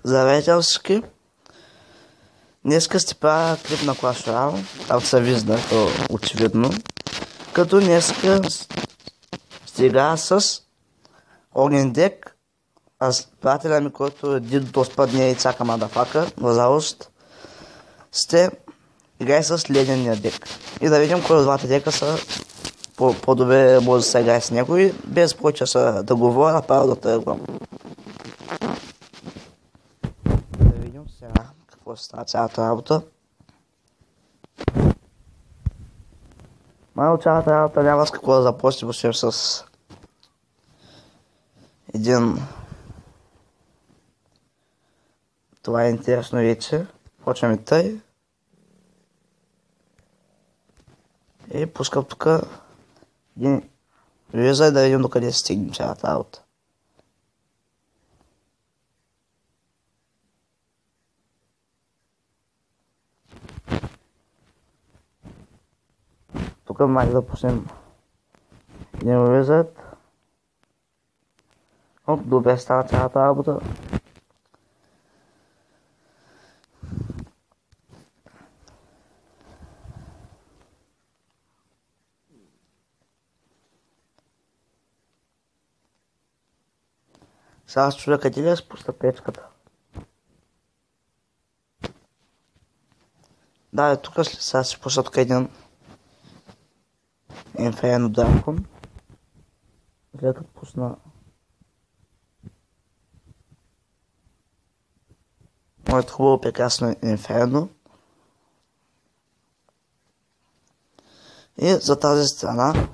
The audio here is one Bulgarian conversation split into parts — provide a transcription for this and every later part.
Здравейте всички! Днеска ще правя клип на Clash Royale, както се вижда, очевидно. Като днеска ще играя с огнен дек, а с приятеля ми, който дид до спадне и цака мадафака, на жалост, ще играя с ледения дек. И да видим кой от двата дека са по-добре може да се играе с него и без повече да говоря, право да тръгвам. Да видим сега какво ще става цялата работа. Май от цялата работа няма с какво да започне, въобще с един... Това е интересно вече. Почваме тъй. И пускам тук един виза да видим докъде стигнем цялата работа. Тук май да пуснем един визът. Добре става цялата работа. Сега с чудя къде ли я спуста печката? Да, тук сега си пуша тук един Инферно Дракон. След като пусна моето хубаво прекрасно Инферно. И за тази страна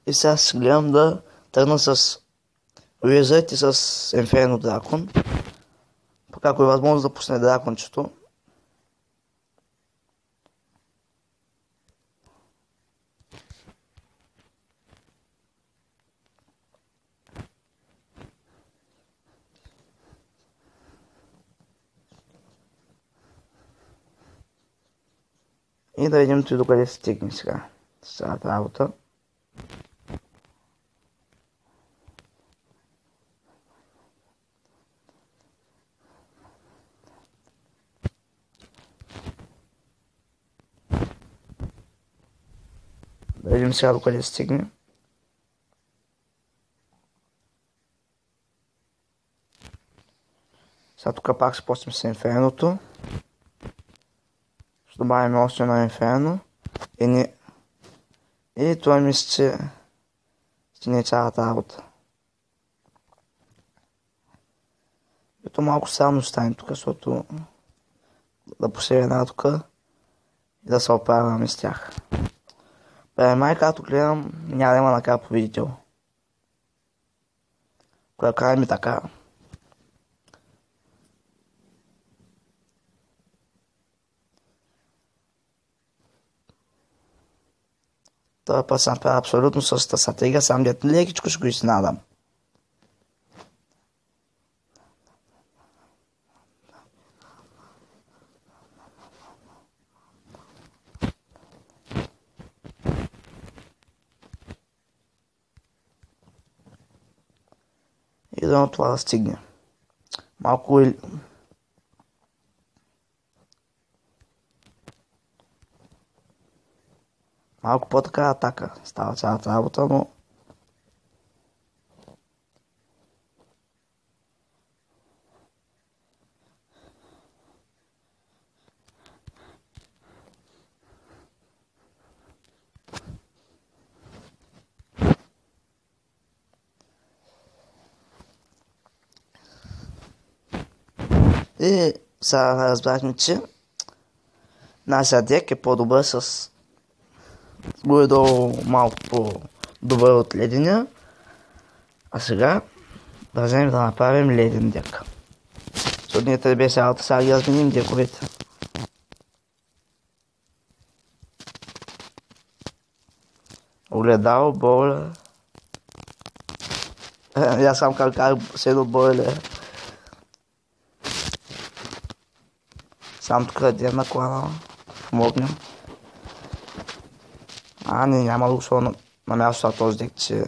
и сега си гледам да тръгна с Wizard и с Инферно Дракон. Пък ако е възможно да пусне дракончето. И да видим той докъде се стигне сега с цялата работа. Да видим сега докъде се стигне. Сега тук пак ще почнем с Инферното. Ще добавим още едно Инферно. И това мисля, че ще не е цялата работа. Ето малко само ще стане тук, защото да посея една тук и да се оправяме с тях. Май, като гледам, няма да има накрая победител. Коя край ми така. Това път съм правил абсолютно същата стратегия, сам дет лекичко ще го изненадам. И да това да стигне. Малко по-така атака става цялата работа, но... И сега разбрахме, че нашия дек е по-добър с горе-долу малко по-добър от ледения. А сега да вземем да направим леден дек. Защото ние трябва сега ги разменим дековете. Огледал, бойлер. Я сам как седо бойлер. Сам тук е на клана. Помогнем. Не, няма да го на място на този дек, че...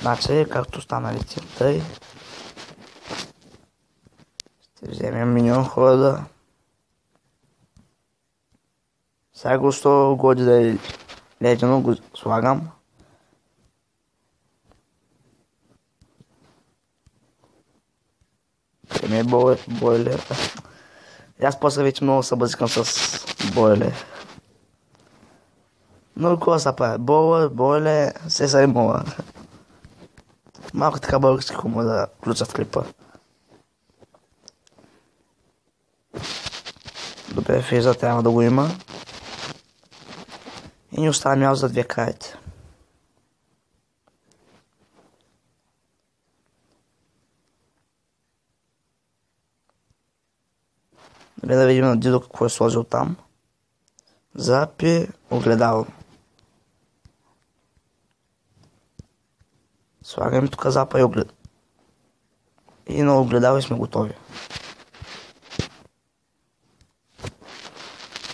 Значи, както останалите, тъй... Ще вземем миньон хода. Сега го 100 годи да е ледено, го слагам. Къде ми е бойлер? Аз после вече много се базикам с бойлер. Но какво се прави? Бойлер, се са имала. Малко така български хумор да включа в клипа. Добре, фриза трябва да го има. И ни остава място за две краите. Добре, да видим на Дидо какво е сложил там. Запи огледало. Слагаме тук запа и огледало. И на огледало и сме готови.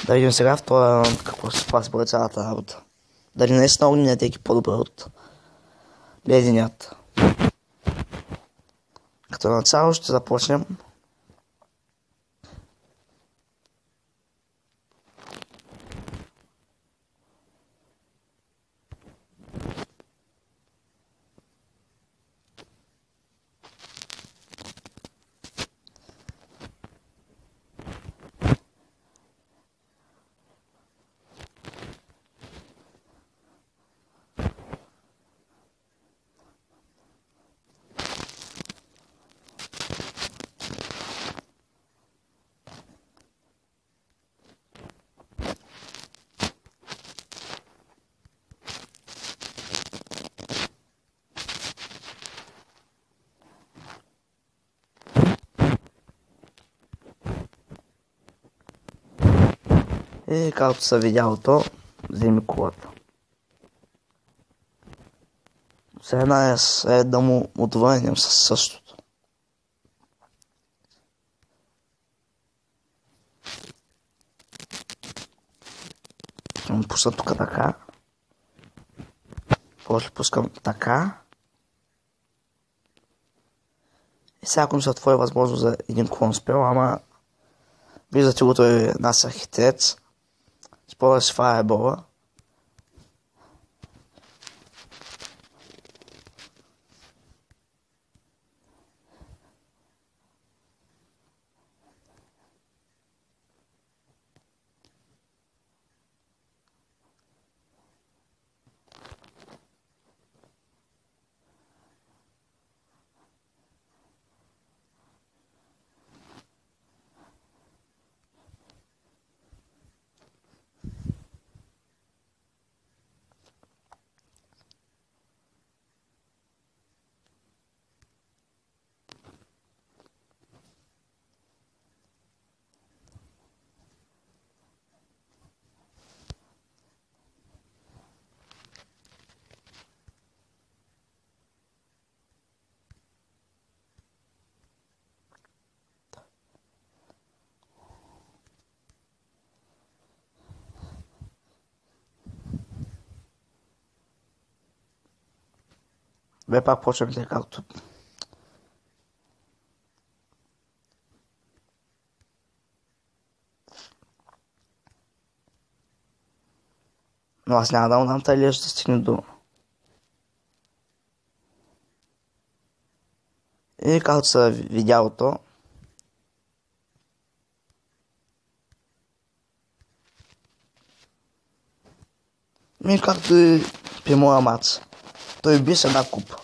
Да видим сега в това какво се прави според цялата работа. Дали наистина огненият е по-добър от леденият. Като начало ще започнем. И както се видялото, вземи колата. Сега е да му отвънем със същото. Ще му пусна тук така. После пускам така. И сега ако ми се отвори възможност за един клон спел, ама виждате го, той е нас архитект. Използва си фаербола. Бе пак почваме така както. Но аз няма да му дам тази ще стигне до... И както се видялото, ми както и при моя мац. Той би с една купа.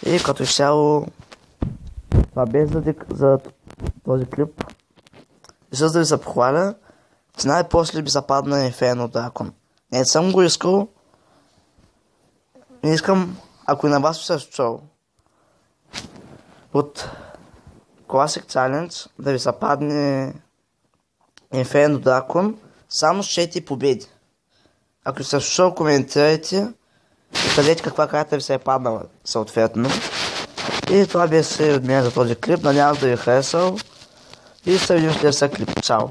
И като изцяло това без за този клип. И също да ви се похваля, че най-после би западна Inferno Dragon. Не съм го искал. Не искам, ако и на вас се е случало от Classic Challenge да ви западне Inferno Dragon само с 4 победи. Ако се коментирайте и кажете каква карта ви се е паднала съответно. И това беше от мен за този клип. Надявам се да ви е харесал. И се видим в следващия клип. Чао!